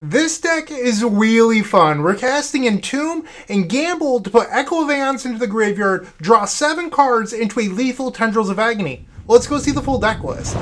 This deck is really fun. We're casting Entomb and Gamble to put Echo of Eons into the graveyard, draw 7 cards into a lethal Tendrils of Agony. Let's go see the full deck list.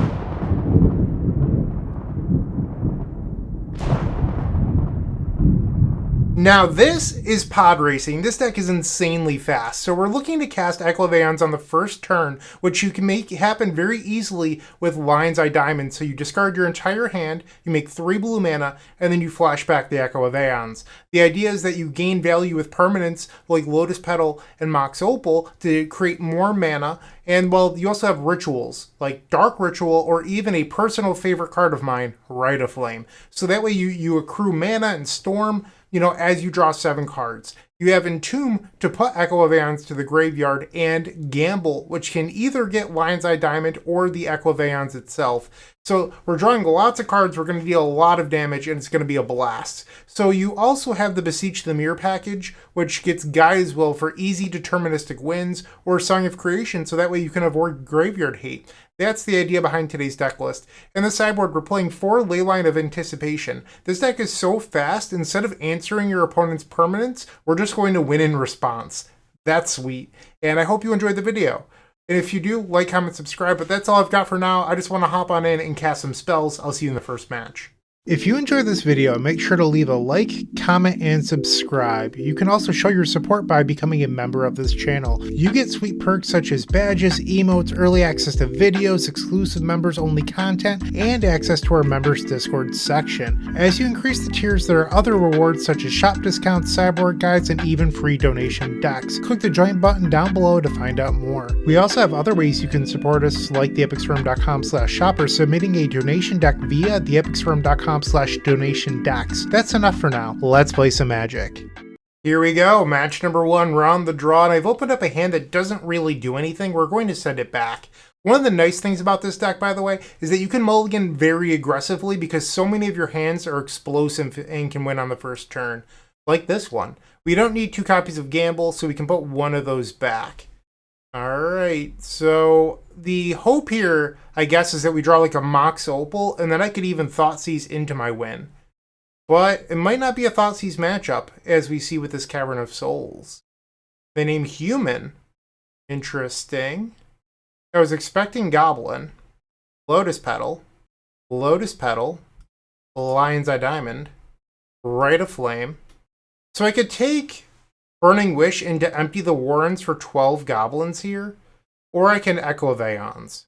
Now this is pod racing. This deck is insanely fast, so we're looking to cast Echo of Eons on the first turn, which you can make happen very easily with Lion's Eye Diamond. So you discard your entire hand, you make 3 blue mana, and then you flash back the Echo of Eons. The idea is that you gain value with permanents like Lotus Petal and Mox Opal to create more mana, and well, you also have rituals like Dark Ritual or even a personal favorite card of mine, Rite of Flame. So that way you accrue mana and Storm, as you draw 7 cards. You have Entomb to put Echo of Eons to the graveyard, and Gamble, which can either get Lion's Eye Diamond or the Echo of Eons itself. So we're drawing lots of cards, we're going to deal a lot of damage, and it's going to be a blast. So you also have the Beseech the Mirror package, which gets Gaea's Will for easy deterministic wins, or Song of Creation, so that way you can avoid graveyard hate. That's the idea behind today's deck list. In the sideboard, we're playing 4 Leyline of Anticipation. This deck is so fast, instead of answering your opponent's permanents, we're just going to win in response. That's sweet. And I hope you enjoyed the video. And if you do, like, comment, subscribe. But that's all I've got for now. I just want to hop on in and cast some spells. I'll see you in the first match. If you enjoyed this video, make sure to leave a like, comment, and subscribe. You can also show your support by becoming a member of this channel. You get sweet perks such as badges, emotes, early access to videos, exclusive members-only content, and access to our members Discord section. As you increase the tiers, there are other rewards such as shop discounts, sideboard guides, and even free donation decks. Click the join button down below to find out more. We also have other ways you can support us, like the epicstorm.com/shop or submitting a donation deck via the epicstorm.com/donation decks. That's enough for now. Let's play some Magic. Here we go, match number 1, we're on the draw, and I've opened up a hand that doesn't really do anything. We're going to send it back. One of the nice things about this deck, by the way, is that you can mulligan very aggressively because so many of your hands are explosive and can win on the first turn. Like this one. We don't need 2 copies of Gamble, so we can put one of those back. Alright, so the hope here, I guess, is that we draw like a Mox Opal, and then I could even Thoughtseize into my win. But it might not be a Thoughtseize matchup, as we see with this Cavern of Souls. The name Human. Interesting. I was expecting Goblin. Lotus Petal. Lotus Petal. Lion's Eye Diamond. Rite of Flame. So I could take Burning Wish and to empty the Warrens for 12 goblins here, or I can Echo of Eons.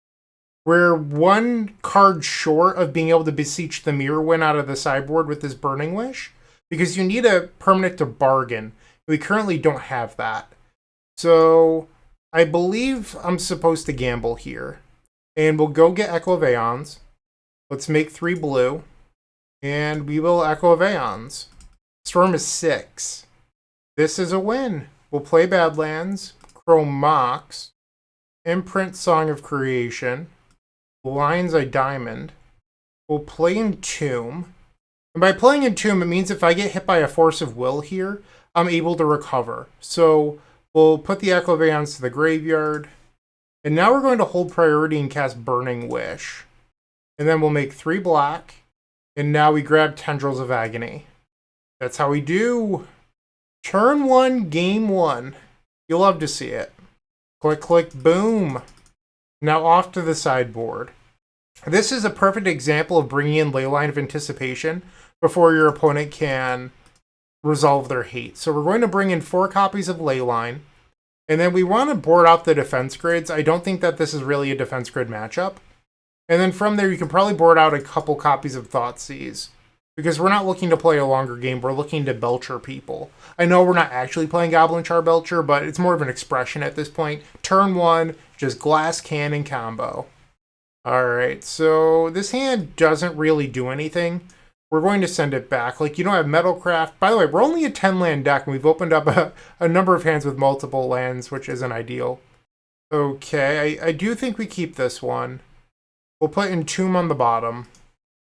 We're 1 card short of being able to Beseech the Mirror win out of the sideboard with this Burning Wish, because you need a permanent to bargain. We currently don't have that. So I believe I'm supposed to gamble here. And we'll go get Echo of Eons. Let's make 3 blue. And we will Echo of Eons. Storm is 6. This is a win. We'll play Badlands, Chrome Mox, Imprint Song of Creation, Lion's Eye Diamond. We'll play Entomb. And by playing Entomb, it means if I get hit by a Force of Will here, I'm able to recover. So we'll put the Echo of Eons to the graveyard. And now we're going to hold priority and cast Burning Wish. And then we'll make 3 black. And now we grab Tendrils of Agony. That's how we do. Turn 1, game 1. You'll love to see it. Click, click, boom. Now off to the sideboard. This is a perfect example of bringing in Leyline of Anticipation before your opponent can resolve their hate. So we're going to bring in 4 copies of Leyline. And then we want to board out the defense grids. I don't think that this is really a defense grid matchup. And then from there, you can probably board out a couple copies of Thoughtseize. Because we're not looking to play a longer game, we're looking to Belcher people. I know we're not actually playing Goblin Char Belcher, but it's more of an expression at this point. Turn 1, just Glass Cannon combo. Alright, so this hand doesn't really do anything. We're going to send it back. Like, you don't have Metalcraft. By the way, we're only a 10-land deck, and we've opened up a number of hands with multiple lands, which isn't ideal. Okay, I do think we keep this one. We'll put Entomb on the bottom.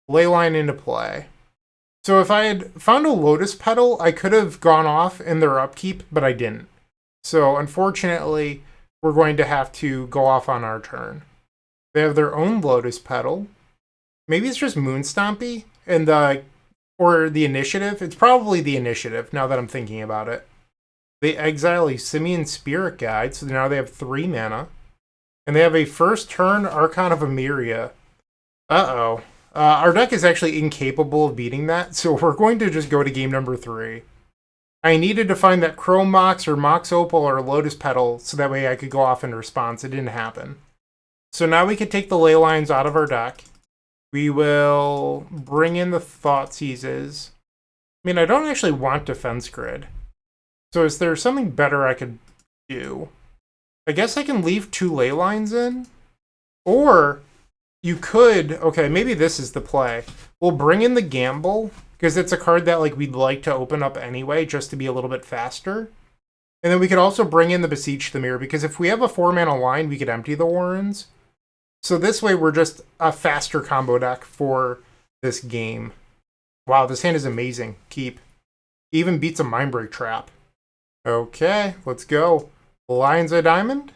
Leyline into play. So if I had found a Lotus Petal, I could have gone off in their upkeep, but I didn't. So unfortunately, we're going to have to go off on our turn. They have their own Lotus Petal. Maybe it's just Moonstompy, and the or the initiative. It's probably the initiative, now that I'm thinking about it. They exile a Simian Spirit Guide, so now they have 3 mana. And they have a first turn Archon of Emeria. Uh-oh. Our deck is actually incapable of beating that, so we're going to just go to game number 3. I needed to find that Chrome Mox or Mox Opal or Lotus Petal so that way I could go off in response. It didn't happen. So now we can take the Ley Lines out of our deck. We will bring in the Thoughtseizes. I mean, I don't actually want Defense Grid. So is there something better I could do? I guess I can leave 2 Ley Lines in. Or you could... Okay, maybe this is the play. We'll bring in the Gamble, because it's a card that like we'd like to open up anyway, just to be a little bit faster. And then we could also bring in the Beseech the Mirror, because if we have a 4-mana line, we could empty the Warrens. So this way, we're just a faster combo deck for this game. Wow, this hand is amazing. Keep. Even beats a Mindbreak Trap. Okay, let's go. Lion's Eye Diamond,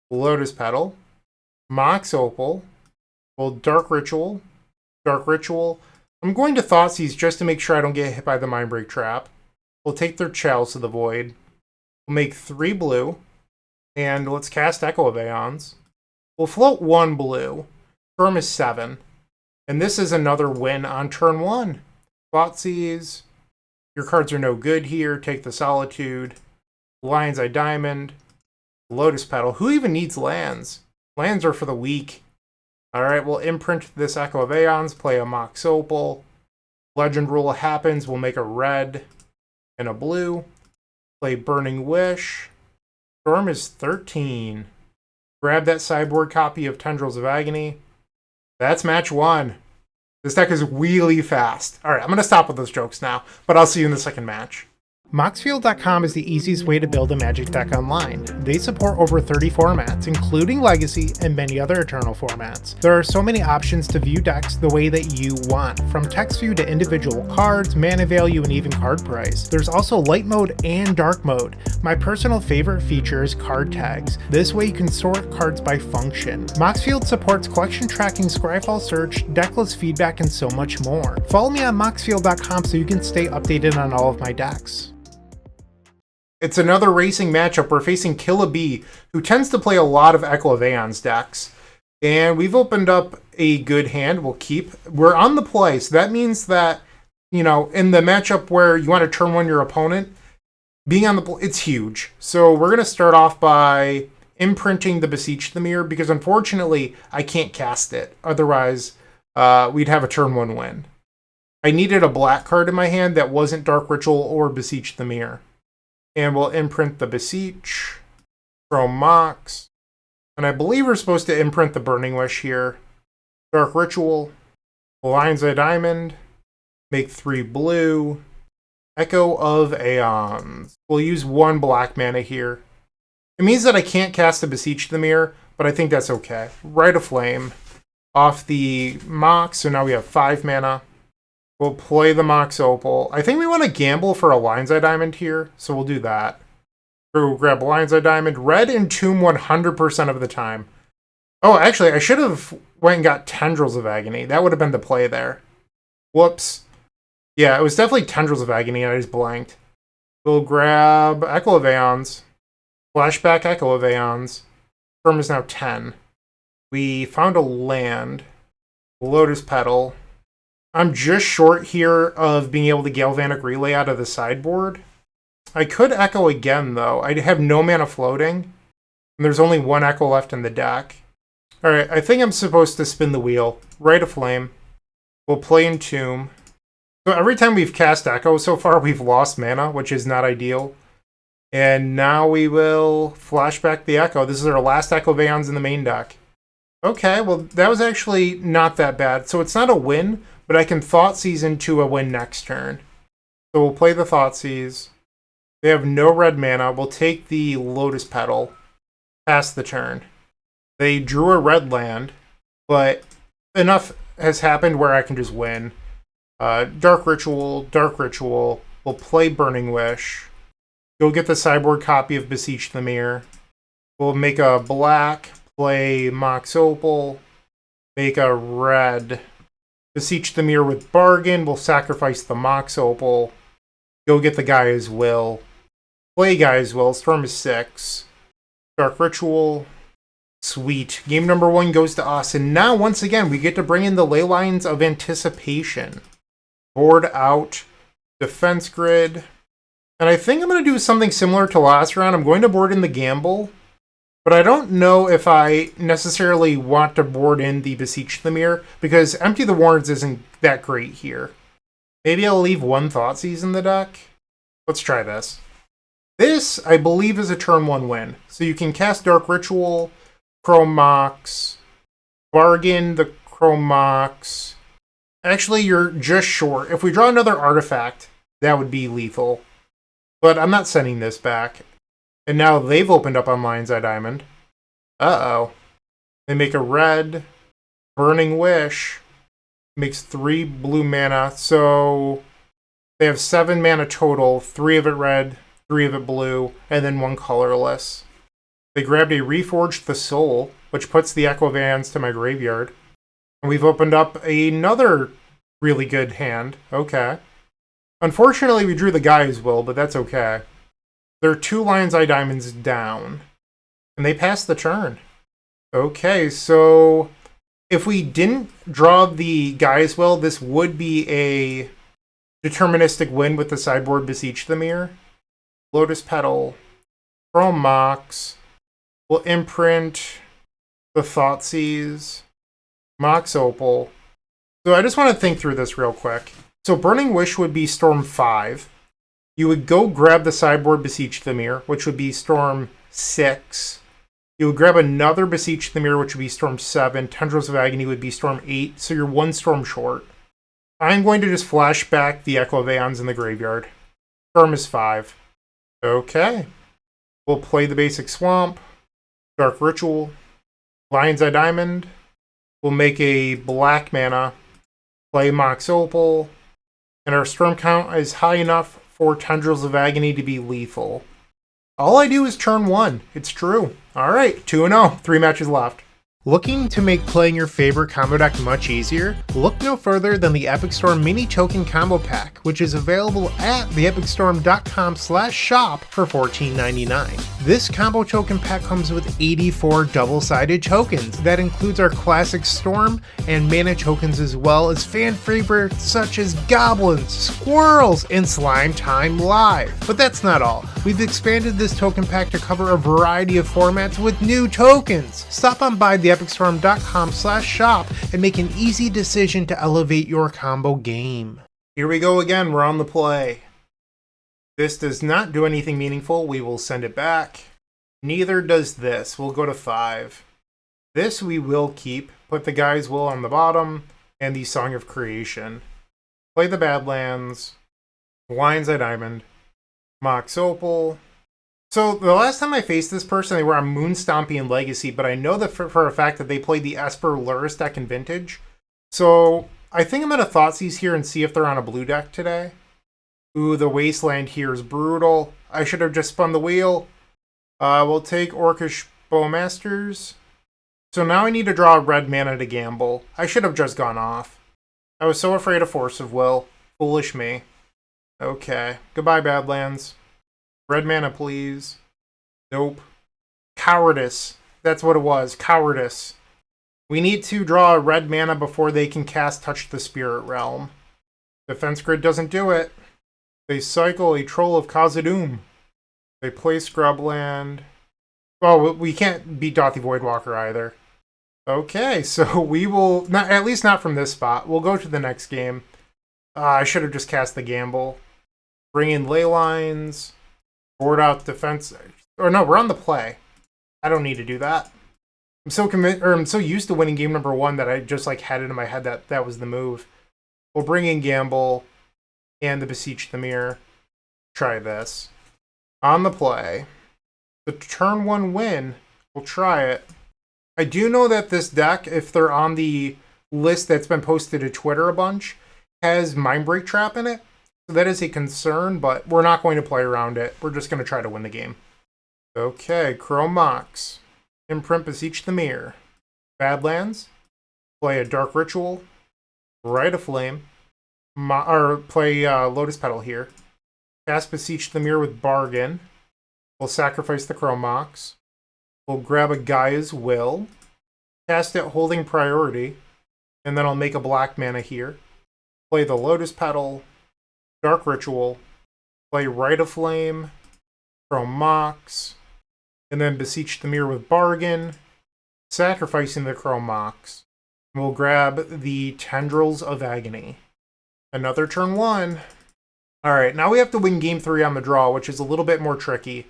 Lotus Petal, Mox Opal, well, Dark Ritual. I'm going to Thoughtseize just to make sure I don't get hit by the Mindbreak Trap. We'll take their Chalice of the Void. We'll make 3 blue, and let's cast Echo of Eons. We'll float 1 blue. Firm is 7. And this is another win on turn 1. Thoughtseize. Your cards are no good here. Take the Solitude. Lion's Eye Diamond. Lotus Petal. Who even needs lands? Lands are for the weak. Alright, we'll imprint this Echo of Eons. Play a Mox Opal. Legend Rule happens. We'll make a red and a blue. Play Burning Wish. Storm is 13. Grab that sideboard copy of Tendrils of Agony. That's match 1. This deck is really fast. Alright, I'm going to stop with those jokes now, but I'll see you in the second match. Moxfield.com is the easiest way to build a Magic deck online. They support over 30 formats, including Legacy and many other Eternal formats. There are so many options to view decks the way that you want, from text view to individual cards, mana value, and even card price. There's also light mode and dark mode. My personal favorite feature is card tags. This way you can sort cards by function. Moxfield supports collection tracking, Scryfall search, decklist feedback, and so much more. Follow me on Moxfield.com so you can stay updated on all of my decks. It's another racing matchup. We're facing Killa, who tends to play a lot of Echo of Eons decks. And we've opened up a good hand. We'll keep. We're on the play, so that means that, you know, in the matchup where you want to turn 1 your opponent, being on the play, it's huge. So we're going to start off by imprinting the Beseech the Mirror, because unfortunately, I can't cast it. Otherwise, we'd have a turn 1 win. I needed a black card in my hand that wasn't Dark Ritual or Beseech the Mirror. And we'll imprint the Beseech, Chrome Mox, and I believe we're supposed to imprint the Burning Wish here. Dark Ritual, Lion's Eye Diamond, make 3 blue, Echo of Eons. We'll use 1 black mana here. It means that I can't cast a Beseech the Mirror, but I think that's okay. Rite of Flame off the Mox, so now we have 5 mana. We'll play the Mox Opal. I think we want to gamble for a Lion's Eye Diamond here, so we'll do that. We'll grab Lion's Eye Diamond. Red Entomb 100% of the time. Oh, actually, I should have went and got Tendrils of Agony. That would have been the play there. Whoops. Yeah, it was definitely Tendrils of Agony, and I just blanked. We'll grab Echo of Eons. Flashback Echo of Eons. Firm is now 10. We found a land. Lotus Petal. I'm just short here of being able to Galvanic Relay out of the sideboard. I could Echo again, though. I have no mana floating, and there's only 1 Echo left in the deck. Alright, I think I'm supposed to spin the wheel. Rite of Flame. We'll play Entomb. So every time we've cast Echo so far, we've lost mana, which is not ideal. And now we will flashback the Echo. This is our last Echo of Eons in the main deck. Okay, well, that was actually not that bad. So it's not a win, but I can Thoughtseize into a win next turn. So we'll play the Thoughtseize. They have no red mana. We'll take the Lotus Petal. Pass the turn. They drew a red land, but enough has happened where I can just win. Dark Ritual. We'll play Burning Wish. Go get the sideboard copy of Beseech the Mirror. We'll make a black, play Mox Opal, make a red, Beseech the Mirror with Bargain. We'll sacrifice the Mox Opal. Go get the Gaea's Will. Play Gaea's Will. Storm is 6. Dark Ritual. Sweet. Game number 1 goes to us. And now, once again, we get to bring in the Ley Lines of Anticipation. Board out. Defense Grid. And I think I'm going to do something similar to last round. I'm going to board in the Gamble. But I don't know if I necessarily want to board in the Beseech the Mirror, because Empty the Warrens isn't that great here. Maybe I'll leave one Thoughtseize in the deck. Let's try this. This, I believe, is a turn 1 win. So you can cast Dark Ritual, Chrome Mox, Bargain the Chrome Mox. Actually, you're just short. If we draw another artifact, that would be lethal. But I'm not sending this back. And now they've opened up on Lion's Eye Diamond. Uh-oh. They make a red. Burning Wish. Makes 3 blue mana. So they have 7 mana total. 3 of it red, 3 of it blue, and then 1 colorless. They grabbed a Reforged the Soul, which puts the Echo of Eons to my graveyard. And we've opened up another really good hand. Okay. Unfortunately, we drew the Gaea's Will, but that's okay. There are 2 Lion's Eye Diamonds down. And they passed the turn. Okay, so if we didn't draw the Gaea's Will, this would be a deterministic win with the sideboard Beseech the Mirror. Lotus Petal. Chrome Mox. We'll imprint the Thoughtseize. Mox Opal. So I just want to think through this real quick. So Burning Wish would be Storm 5. You would go grab the sideboard Beseech the Mirror, which would be Storm 6. You would grab another Beseech the Mirror, which would be Storm 7. Tendrils of Agony would be Storm 8, so you're 1 storm short. I'm going to just flash back the Echo of Eons in the graveyard. Storm is 5. Okay. We'll play the basic Swamp. Dark Ritual. Lion's Eye Diamond. We'll make a black mana. Play Mox Opal. And our storm count is high enough for Tendrils of Agony to be lethal. All I do is turn 1. It's true. Alright, 2-0. 3 matches left. Looking to make playing your favorite combo deck much easier? Look no further than the Epic Storm Mini Token Combo Pack, which is available at theepicstorm.com/shop for $14.99. This combo token pack comes with 84 double-sided tokens. That includes our classic Storm and mana tokens, as well as fan favorites such as Goblins, Squirrels, and Slime Time Live. But that's not all. We've expanded this token pack to cover a variety of formats with new tokens. Stop on by theepicstorm.com/shop and make an easy decision to elevate your combo game. Here we go again, we're on the play. This does not do anything meaningful, we will send it back. Neither does this, we'll go to 5. This we will keep, put the Gaea's Will on the bottom, and the Song of Creation. Play the Badlands, Lion's Eye Diamond, Mox Opal. So the last time I faced this person, they were on Moonstompy and Legacy, but I know that for a fact that they played the Esper Luris deck in Vintage. So I think I'm going to Thoughtseize here and see if they're on a blue deck today. Ooh, the Wasteland here is brutal. I should have just spun the wheel. We'll take Orcish Bowmasters. So now I need to draw a red mana to gamble. I should have just gone off. I was so afraid of Force of Will. Foolish me. Okay. Goodbye, Badlands. Red mana, please. Nope. Cowardice. That's what it was. Cowardice. We need to draw a red mana before they can cast Touch the Spirit Realm. Defense Grid doesn't do it. They cycle a Troll of Khazad-dûm. They play Scrubland. Oh, we can't beat Dauthi Voidwalker either. Okay, so we will... not, at least not from this spot. We'll go to the next game. I should have just cast the Gamble. Bring in Ley Lines. Board out defense. Or no, we're on the play. I don't need to do that. I'm so used to winning game number 1 that I just had it in my head that that was the move. We'll bring in Gamble and the Beseech the Mirror. Try this. On the play. The turn 1 win. We'll try it. I do know that this deck, if they're on the list that's been posted to Twitter a bunch, has Mindbreak Trap in it. So that is a concern, but we're not going to play around it. We're just going to try to win the game. Okay, Chrome Mox. Imprint Beseech the Mirror. Badlands. Play a Dark Ritual. Rite of Flame, or play Lotus Petal here. Cast Beseech the Mirror with Bargain. We'll sacrifice the Chrome Mox. We'll grab a Gaea's Will. Cast it holding priority. And then I'll make a black mana here. Play the Lotus Petal. Dark Ritual. Play Rite of Flame. Chrome Mox. And then Beseech the Mirror with Bargain. Sacrificing the Chrome Mox. We'll grab the Tendrils of Agony. Another turn 1. Alright, now we have to win game 3 on the draw, which is a little bit more tricky.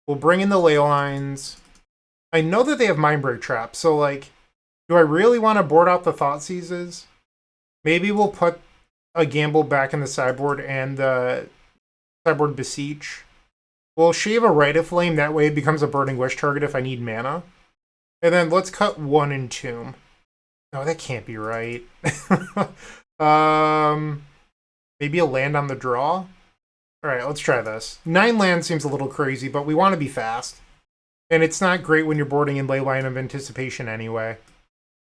We'll bring in the Ley Lines. I know that they have Mindbreak Traps, so like, do I really want to board out the Thoughtseizes? Maybe we'll put a Gamble back in the sideboard and the sideboard Beseech. We'll shave a Rite of Flame, that way it becomes a Burning Wish target if I need mana. And then let's cut 1 Entomb. No, that can't be right. Maybe a land on the draw? Alright, let's try this. 9 land seems a little crazy, but we want to be fast. And it's not great when you're boarding in Leyline of Anticipation anyway.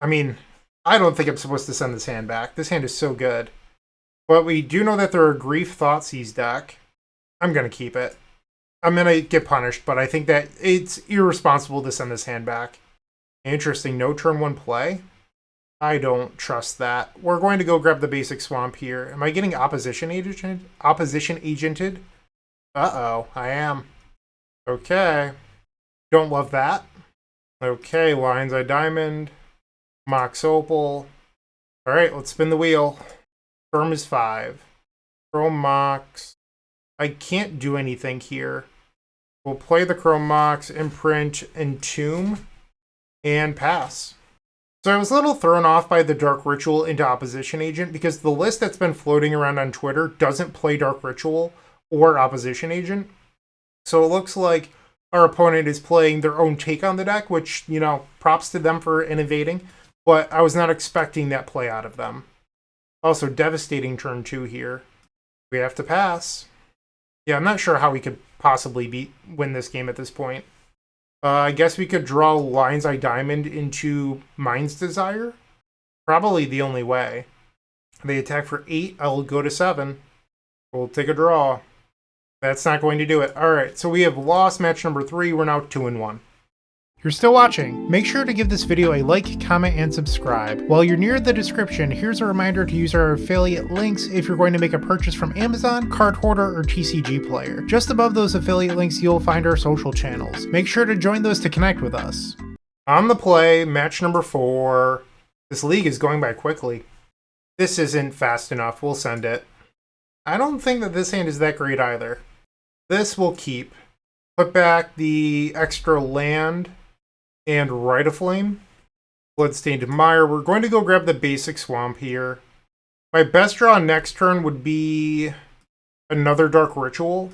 I mean, I don't think I'm supposed to send this hand back. This hand is so good. But we do know that they're a Grief Thoughtseize deck. I'm going to keep it. I'm going to get punished, but I think that it's irresponsible to send this hand back. Interesting. No turn 1 play. I don't trust that. We're going to go grab the basic swamp here. Am I getting opposition agent? Opposition agented? Uh-oh, I am. Okay. Don't love that. Okay, Lion's Eye Diamond. Mox Opal. Alright, let's spin the wheel. Firm is 5. Chrome Mox. I can't do anything here. We'll play the Chrome Mox, imprint, Entomb, and pass. So I was a little thrown off by the Dark Ritual into Opposition Agent because the list that's been floating around on Twitter doesn't play Dark Ritual or Opposition Agent. So it looks like our opponent is playing their own take on the deck, which, you know, props to them for innovating, but I was not expecting that play out of them. Also, devastating turn 2 here. We have to pass. Yeah, I'm not sure how we could possibly win this game at this point. I guess we could draw Lion's Eye Diamond into Mind's Desire. Probably the only way. They attack for 8. I'll go to 7. We'll take a draw. That's not going to do it. Alright, so we have lost match number 3. We're now 2-1. You're still watching. Make sure to give this video a like, comment, and subscribe. While you're near the description, here's a reminder to use our affiliate links if you're going to make a purchase from Amazon, Card Hoarder, or TCG Player. Just above those affiliate links, you'll find our social channels. Make sure to join those to connect with us. On the play, match number 4. This league is going by quickly. This isn't fast enough. We'll send it. I don't think that this hand is that great either. This we'll keep. Put back the extra land and Rite of Flame. Bloodstained Mire. We're going to go grab the basic swamp here. My best draw next turn would be another Dark Ritual.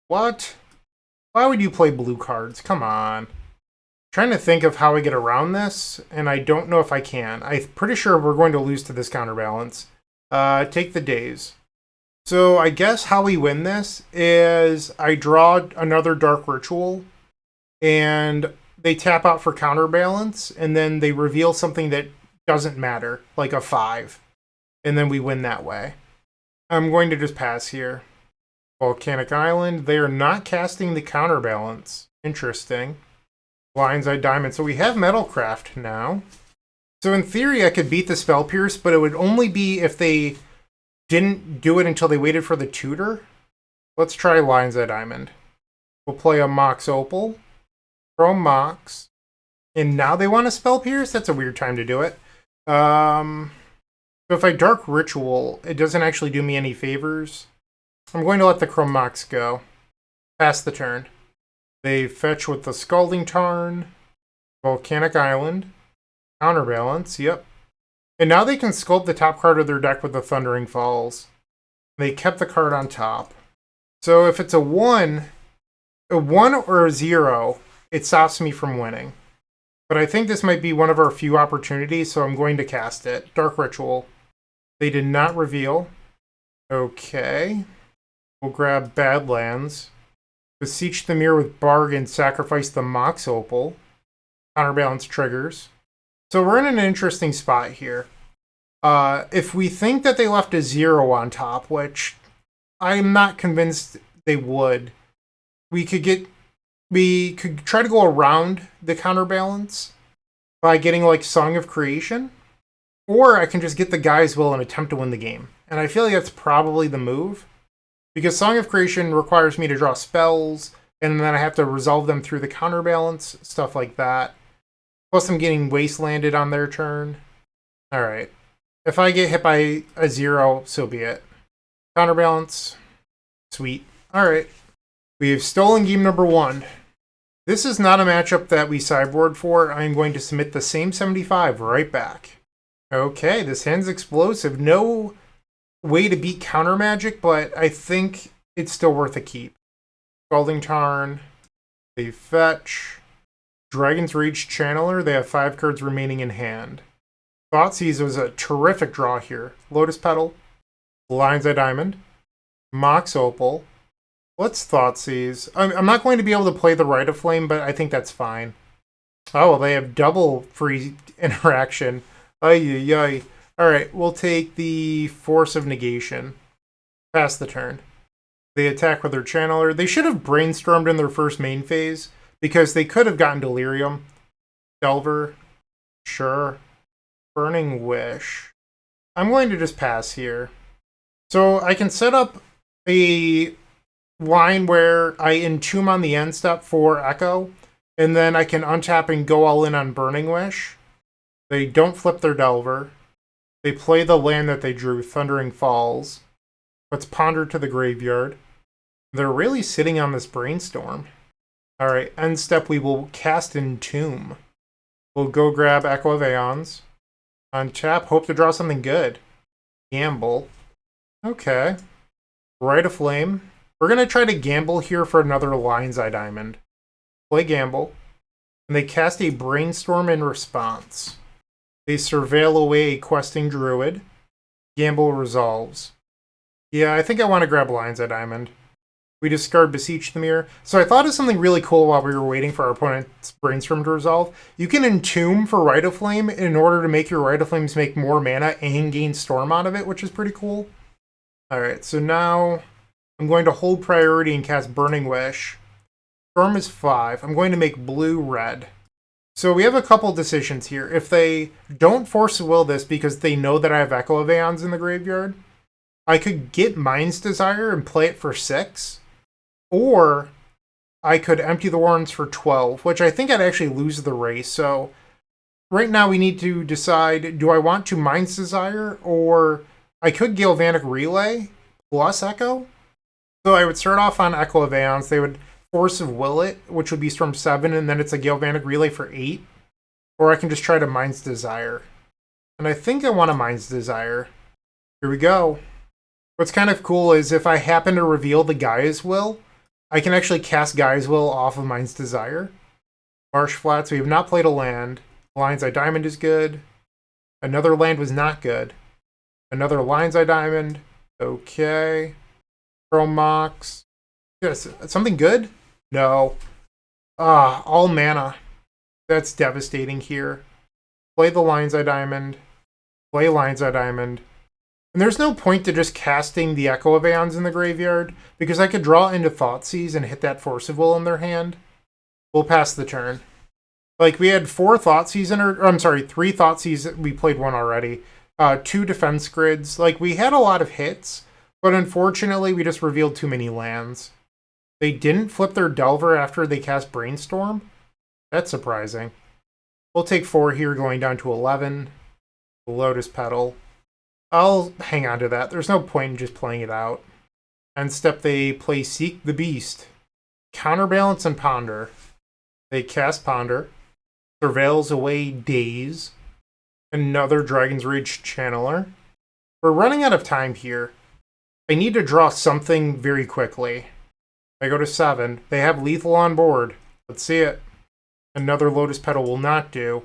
What? Why would you play blue cards? Come on. Trying to think of how I get around this, and I don't know if I can. I'm pretty sure we're going to lose to this counterbalance. Take the days. So I guess how we win this is I draw another Dark Ritual, and they tap out for counterbalance, and then they reveal something that doesn't matter, like a 5. And then we win that way. I'm going to just pass here. Volcanic Island. They are not casting the counterbalance. Interesting. Lion's Eye Diamond. So we have Metalcraft now. So in theory, I could beat the Spell Pierce, but it would only be if they didn't do it until they waited for the tutor. Let's try Lion's Eye Diamond. We'll play a Mox Opal. Chrome Mox. And now they want a Spell Pierce? That's a weird time to do it. So if I Dark Ritual, it doesn't actually do me any favors. I'm going to let the Chrome Mox go. Pass the turn. They fetch with the Scalding Tarn. Volcanic Island. Counterbalance, yep. And now they can sculpt the top card of their deck with the Thundering Falls. They kept the card on top. So if it's a 1 or a 0, it stops me from winning. But I think this might be one of our few opportunities, so I'm going to cast it. Dark Ritual. They did not reveal. Okay. We'll grab Badlands. Beseech the Mirror with Bargain. Sacrifice the Mox Opal. Counterbalance triggers. So we're in an interesting spot here. If we think that they left a 0 on top, which I'm not convinced they would, we could try to go around the counterbalance by getting like Song of Creation, or I can just get the Gaia's Will and attempt to win the game. And I feel like that's probably the move, because Song of Creation requires me to draw spells, and then I have to resolve them through the counterbalance, stuff like that. Plus I'm getting Wastelanded on their turn. Alright. If I get hit by a 0, so be it. Counterbalance. Sweet. Alright. We've stolen game number 1. This is not a matchup that we sideboard for. I'm going to submit the same 75 right back. Okay, this hand's explosive. No way to beat counter magic, but I think it's still worth a keep. Scalding Tarn. They fetch. Dragon's Rage Channeler. They have 5 cards remaining in hand. Thoughtseize was a terrific draw here. Lotus Petal. Lion's Eye Diamond. Mox Opal. Let's Thoughtseize. I'm not going to be able to play the Rite of Flame, but I think that's fine. Oh, well, they have double free interaction. Ay, ay, ay. Alright, we'll take the Force of Negation. Pass the turn. They attack with their Channeler. They should have Brainstormed in their first main phase, because they could have gotten Delirium. Delver. Sure. Burning Wish. I'm going to just pass here. So I can set up a line where I Entomb on the end step for Echo, and then I can untap and go all in on Burning Wish. They don't flip their Delver. They play the land that they drew, Thundering Falls. Let's Ponder to the graveyard. They're really sitting on this Brainstorm. Alright, end step we will cast Entomb. We'll go grab Echo of Eons. Untap, hope to draw something good. Gamble. Okay. Rite of Flame. We're going to try to gamble here for another Lion's Eye Diamond. Play Gamble. And they cast a Brainstorm in response. They surveil away a Questing Druid. Gamble resolves. Yeah, I think I want to grab Lion's Eye Diamond. We discard Beseech the Mirror. So I thought of something really cool while we were waiting for our opponent's Brainstorm to resolve. You can Entomb for Rite of Flame in order to make your Rite of Flames make more mana and gain Storm out of it, which is pretty cool. Alright, so now I'm going to hold priority and cast Burning Wish. Storm is 5. I'm going to make blue red. So we have a couple decisions here. If they don't Force Will this because they know that I have Echo of Eons in the graveyard, I could get Mind's Desire and play it for 6. Or I could empty the Warrens for 12, which I think I'd actually lose the race. So right now we need to decide, do I want to Mind's Desire, or I could Galvanic Relay plus Echo? So I would start off on Echo of Eons. They would Force of Will it, which would be Storm 7, and then it's a Galvanic Relay for 8. Or I can just try to Mind's Desire. And I think I want a Mind's Desire. Here we go. What's kind of cool is if I happen to reveal the Gaia's Will, I can actually cast Gaia's Will off of Mind's Desire. Marsh Flats, we have not played a land. Lion's Eye Diamond is good. Another land was not good. Another Lion's Eye Diamond. Okay. Pearl Mox. Yes, something good? No. All mana. That's devastating here. Play the Lion's Eye Diamond. Play Lion's Eye Diamond. And there's no point to just casting the Echo of Eons in the graveyard, because I could draw into Thoughtseize and hit that Force of Will in their hand. We'll pass the turn. Like, we had 4 Thoughtseize in our... I'm sorry, 3 Thoughtseize. We played 1 already. 2 Defense Grids. Like, we had a lot of hits, but unfortunately we just revealed too many lands. They didn't flip their Delver after they cast Brainstorm? That's surprising. We'll take 4 here, going down to 11. Lotus Petal. I'll hang on to that. There's no point in just playing it out. End step, they play Seek the Beast. Counterbalance and Ponder. They cast Ponder. Surveils away Daze. Another Dragon's Rage Channeler. We're running out of time here. I need to draw something very quickly. I go to 7. They have lethal on board. Let's see it. Another Lotus Petal will not do.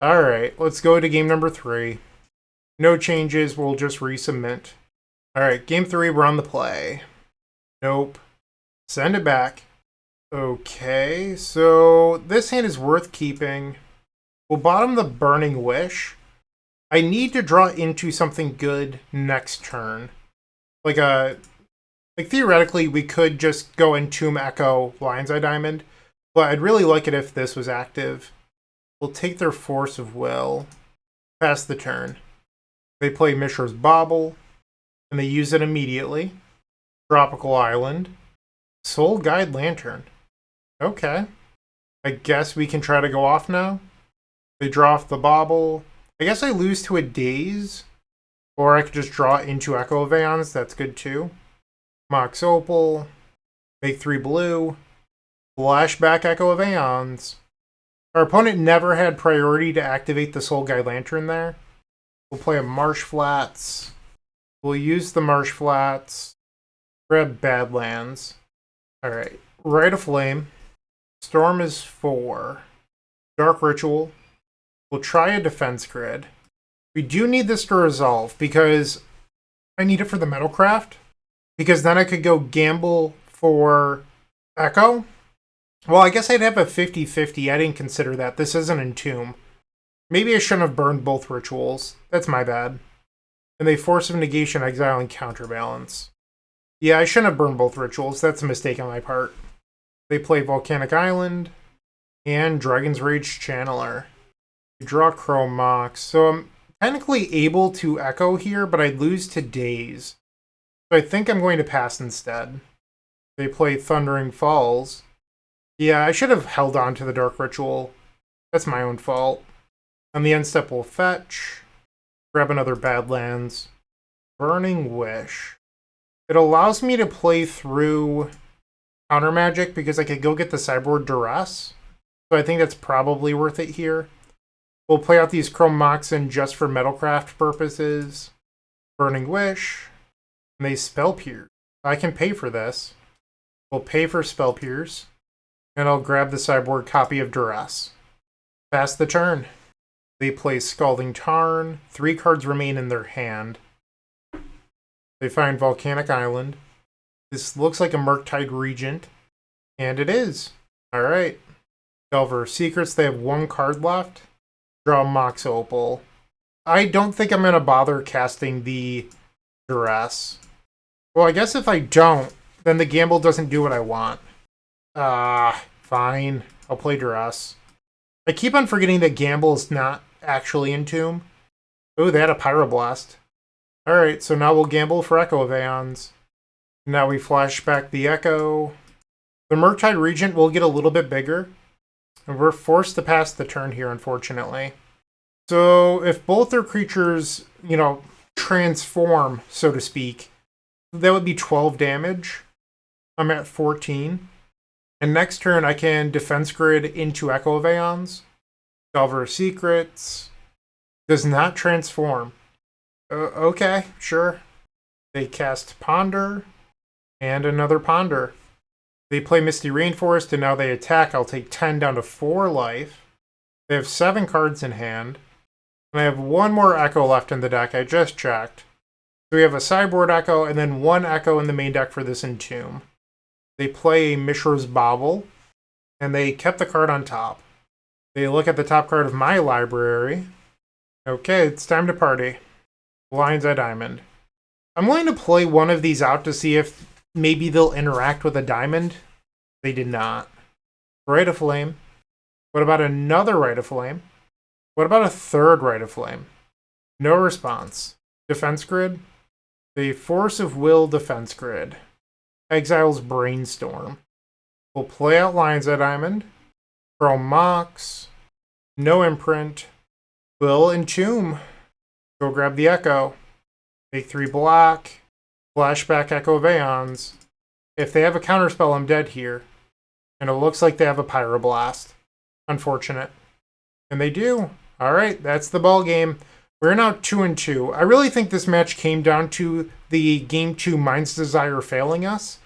Alright, let's go to game number 3. No changes, we'll just resubmit. Alright, game 3, we're on the play. Nope. Send it back. Okay, so this hand is worth keeping. We'll bottom the Burning Wish. I need to draw into something good next turn. Like theoretically, we could just go Entomb, Echo, Lion's Eye Diamond, but I'd really like it if this was active. We'll take their Force of Will, pass the turn. They play Mishra's Bauble, and they use it immediately. Tropical Island, Soul Guide Lantern. Okay. I guess we can try to go off now. They draw off the Bauble. I guess I lose to a Daze, or I could just draw into Echo of Eons. That's good too. Mox Opal, make 3 blue, flashback Echo of Eons. Our opponent never had priority to activate the Soul Guide Lantern there. We'll play a Marsh Flats. We'll use the Marsh Flats. Grab Badlands. Alright, Rite of Flame. Storm is 4. Dark Ritual. We'll try a Defense Grid. We do need this to resolve because I need it for the Metalcraft. Because then I could go gamble for Echo. Well, I guess I'd have a 50-50. I didn't consider that. This isn't Entomb. Maybe I shouldn't have burned both rituals. That's my bad. And they Force of Negation, Exile, and Counterbalance. Yeah, I shouldn't have burned both rituals. That's a mistake on my part. They play Volcanic Island and Dragon's Rage Channeler. We draw Chrome Mox. So I'm technically able to Echo here, but I lose to Daze. So I think I'm going to pass instead. They play Thundering Falls. Yeah, I should have held on to the Dark Ritual. That's my own fault. On the end step, we'll fetch. Grab another Badlands. Burning Wish. It allows me to play through Counter Magic because I could go get the sideboard Duress. So I think that's probably worth it here. We'll play out these Chrome Moxen just for Metalcraft purposes. Burning Wish. And they Spell Pierce. I can pay for this. We'll pay for Spell Pierce. And I'll grab the sideboard copy of Duress. Pass the turn. They play Scalding Tarn. 3 cards remain in their hand. They find Volcanic Island. This looks like a Murktide Regent. And it is. Alright. Delver of Secrets. They have 1 card left. Draw Mox Opal. I don't think I'm going to bother casting the Duress. Well, I guess if I don't, then the gamble doesn't do what I want. Fine. I'll play Duress. I keep on forgetting that gamble is not actually Entomb. Oh, they had a Pyroblast. Alright, so now we'll gamble for Echo of Eons. Now we flash back the Echo. The Murktide Regent will get a little bit bigger. And we're forced to pass the turn here, unfortunately. So if both their creatures, transform, so to speak, that would be 12 damage. I'm at 14. And next turn I can Defense Grid into Echo of Eons. Delver of Secrets. Does not transform. Okay, sure. They cast Ponder. And another Ponder. They play Misty Rainforest, and now they attack. I'll take 10 down to 4 life. They have 7 cards in hand. And I have 1 more Echo left in the deck. I just checked. So we have a sideboard Echo, and then 1 Echo in the main deck for this Entomb. They play Mishra's Bauble, and they kept the card on top. They look at the top card of my library. Okay, it's time to party. Lion's Eye Diamond. I'm going to play one of these out to see if maybe they'll interact with a diamond. They did not. Rite of Flame. What about another Rite of Flame? What about a third Rite of Flame? No response. Defense Grid. The Force of Will Defense Grid. Exiles Brainstorm. We'll play out Lion's Eye Diamond. Chrome Mox. No imprint. Will Entomb. Go grab the Echo. Make 3 black. Flashback Echo of Eons. If they have a counterspell, I'm dead here. And it looks like they have a Pyroblast. Unfortunate. And they do. Alright, that's the ball game. We're now 2-2. I really think this match came down to the Game 2 Mind's Desire failing us.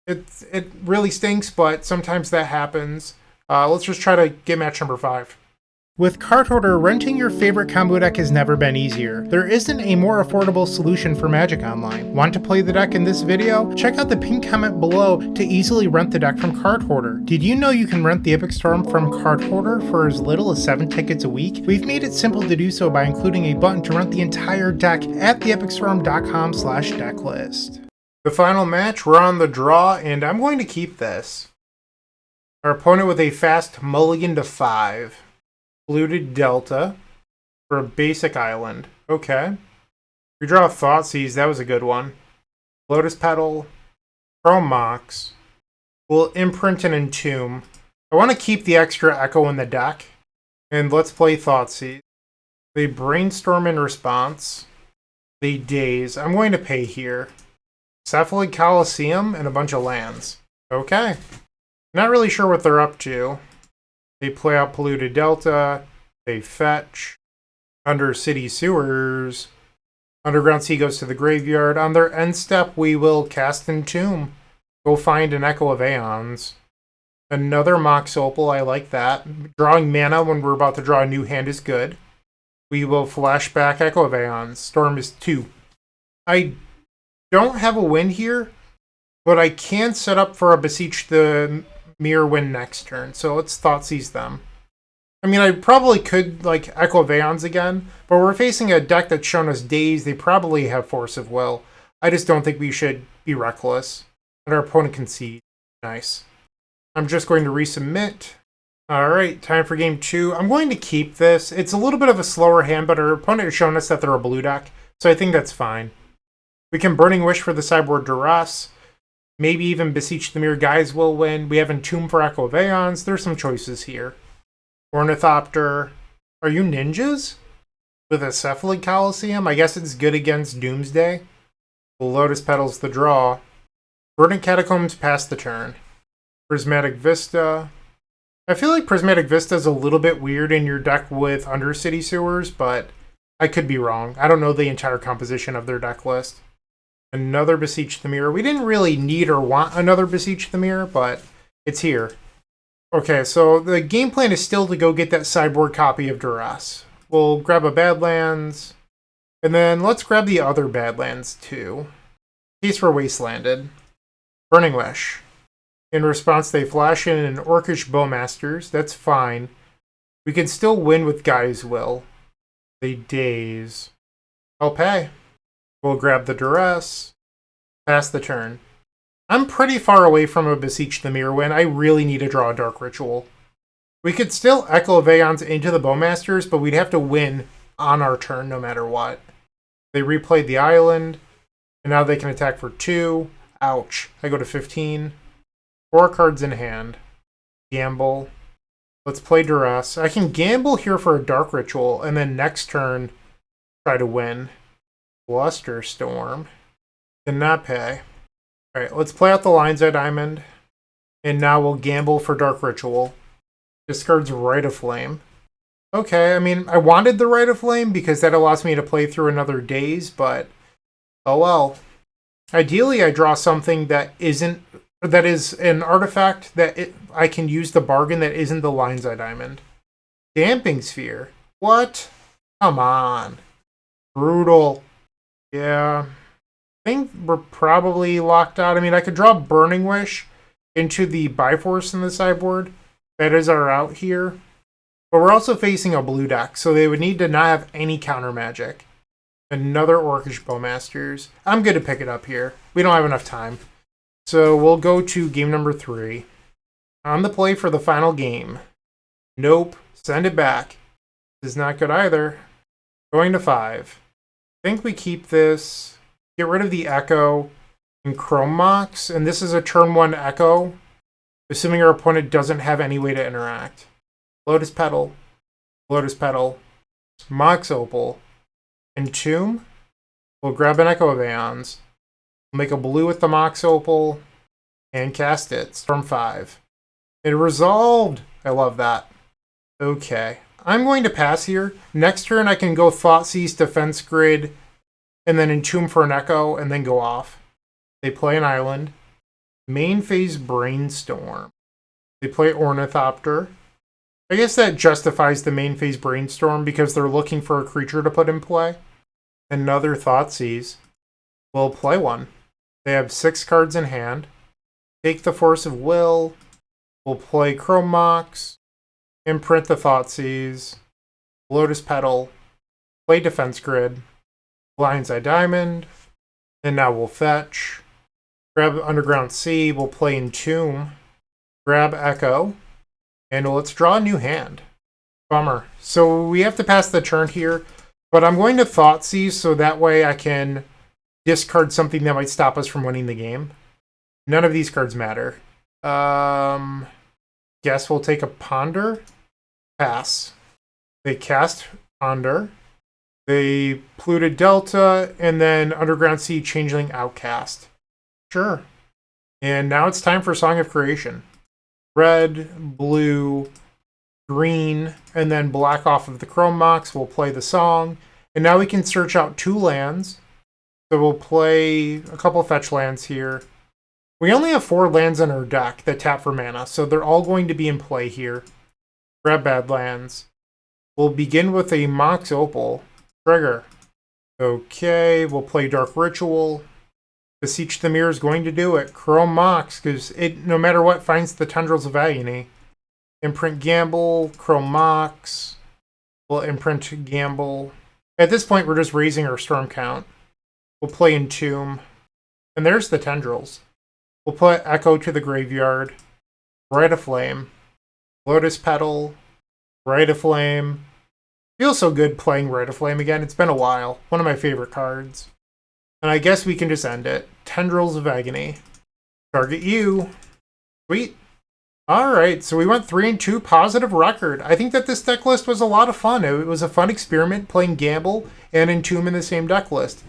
It really stinks, but sometimes that happens. Let's just try to get match number 5. With Card Hoarder, renting your favorite combo deck has never been easier. There isn't a more affordable solution for Magic Online. Want to play the deck in this video? Check out the pinned comment below to easily rent the deck from Card Hoarder. Did you know you can rent the Epic Storm from Card Hoarder for as little as 7 tickets a week? We've made it simple to do so by including a button to rent the entire deck at theepicstorm.com/decklist. The final match, we're on the draw, and I'm going to keep this. Our opponent with a fast mulligan to 5. Polluted Delta for a basic island. Okay. We draw Thoughtseize, that was a good one. Lotus Petal, Chrome Mox. We'll imprint and Entomb. I want to keep the extra Echo in the deck. And let's play Thoughtseize. They Brainstorm in response. They Daze. I'm going to pay here. Cephalid Coliseum and a bunch of lands. Okay. Not really sure what they're up to. They play out Polluted Delta. They fetch. Undercity Sewers. Underground Sea goes to the graveyard. On their end step, we will cast Entomb. Go find an Echo of Eons. Another Mox Opal, I like that. Drawing mana when we're about to draw a new hand is good. We will flashback Echo of Eons. Storm is 2. I don't have a win here, but I can set up for a Beseech the Mirror win next turn, so let's Thoughtseize them. I mean, I probably could, like, Echo of Eons again, but we're facing a deck that's shown us Daze. They probably have Force of Will. I just don't think we should be reckless. And our opponent concede. Nice. I'm just going to resubmit. Alright, time for game 2. I'm going to keep this. It's a little bit of a slower hand, but our opponent has shown us that they're a blue deck, so I think that's fine. We can Burning Wish for the sideboard Duress. Maybe even Beseech the Mirror guys will win. We have Entomb for Echo of Eons. There's some choices here. Ornithopter. Are you ninjas? With a Cephalid Coliseum? I guess it's good against Doomsday. Lotus Petals the draw. Verdant Catacombs pass the turn. Prismatic Vista. I feel like Prismatic Vista is a little bit weird in your deck with Undercity Sewers, but I could be wrong. I don't know the entire composition of their deck list. Another Beseech the Mirror. We didn't really need or want another Beseech the Mirror, but it's here. Okay, so the game plan is still to go get that sideboard copy of Duress. We'll grab a Badlands, and then let's grab the other Badlands too. In case we're Wastelanded. Burning Wish. In response, they flash in an Orcish Bowmasters. That's fine. We can still win with Gaia's Will. They Daze. I'll pay. We'll grab the Duress. Pass the turn. I'm pretty far away from a Beseech the Mirror win. I really need to draw a Dark Ritual. We could still Echo of Eons into the Bowmasters, but we'd have to win on our turn no matter what. They replayed the island, and now they can attack for 2. Ouch. I go to 15. 4 cards in hand. Gamble. Let's play Duress. I can gamble here for a Dark Ritual, and then next turn try to win. Bluster Storm. Cannot pay. Alright, let's play out the Lion's Eye Diamond. And now we'll gamble for Dark Ritual. Discards Rite of Flame. Okay, I mean, I wanted the Rite of Flame because that allows me to play through another Daze, but oh well. Ideally, I draw something that is an artifact that I can use to bargain that isn't the Lion's Eye Diamond. Damping Sphere. What? Come on. Brutal. Yeah. I think we're probably locked out. I mean, I could draw Burning Wish into the Bifrost in the sideboard. That is our out here. But we're also facing a blue deck, so they would need to not have any counter magic. Another Orcish Bowmasters. I'm good to pick it up here. We don't have enough time. So we'll go to game number 3. On the play for the final game. Nope. Send it back. This is not good either. Going to 5. I think we keep this. Get rid of the Echo and Chrome Mox. And this is a turn 1 Echo. Assuming our opponent doesn't have any way to interact. Lotus Petal. Lotus Petal. Mox Opal. Entomb. We'll grab an Echo of Eons. Make a blue with the Mox Opal. And cast it. Storm 5. It resolved! I love that. Okay. I'm going to pass here. Next turn I can go Thoughtseize, Defense Grid, and then Entomb for an Echo, and then go off. They play an island. Main phase Brainstorm. They play Ornithopter. I guess that justifies the main phase Brainstorm because they're looking for a creature to put in play. Another Thoughtseize. We'll play one. They have 6 cards in hand. Take the Force of Will. We'll play Chrome Mox. Imprint the Thoughtseize. Lotus Petal. Play Defense Grid. Blind's Eye Diamond. And now we'll fetch. Grab Underground Sea. We'll play Entomb. Grab Echo. And let's draw a new hand. Bummer. So we have to pass the turn here. But I'm going to Thoughtseize so that way I can discard something that might stop us from winning the game. None of these cards matter. Guess we'll take a Ponder. Pass. They cast Ponder. They Polluted Delta, and then Underground Sea, Changeling, Outcast. Sure. And now it's time for Song of Creation. Red, blue, green, and then black off of the Chrome Mox. We'll play the song. And now we can search out 2 lands. So we'll play a couple fetch lands here. We only have 4 lands in our deck that tap for mana, so they're all going to be in play here. Grab Badlands. We'll begin with a Mox Opal. Trigger. Okay, we'll play Dark Ritual. Beseech the Mirror is going to do it. Chrome Mox, because it, no matter what, finds the Tendrils of Agony. Imprint Gamble, Chrome Mox. We'll imprint Gamble. At this point, we're just raising our storm count. We'll play Entomb. And there's the Tendrils. We'll put Echo to the graveyard. Rite of Flame. Lotus Petal. Rite of Flame. Feels so good playing Rite of Flame again. It's been a while. One of my favorite cards. And I guess we can just end it. Tendrils of Agony. Target you. Sweet. Alright, so we went 3-2, positive record. I think that this deck list was a lot of fun. It was a fun experiment playing Gamble and Entomb in the same deck list.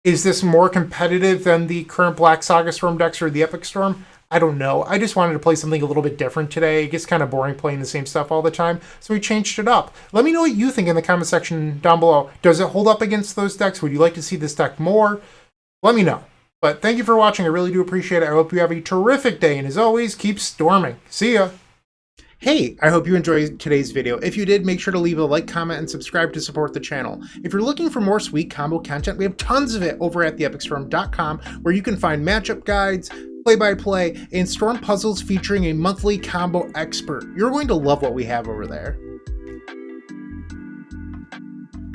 Is this more competitive than the current Black Saga Storm decks or the Epic Storm? I don't know. I just wanted to play something a little bit different today. It gets kind of boring playing the same stuff all the time, so we changed it up. Let me know what you think in the comment section down below. Does it hold up against those decks? Would you like to see this deck more? Let me know. But thank you for watching. I really do appreciate it. I hope you have a terrific day, and as always, keep storming. See ya! Hey, I hope you enjoyed today's video. If you did, make sure to leave a like, comment, and subscribe to support the channel. If you're looking for more sweet combo content, we have tons of it over at theepicstorm.com, where you can find matchup guides, play-by-play, and storm puzzles featuring a monthly combo expert. You're going to love what we have over there.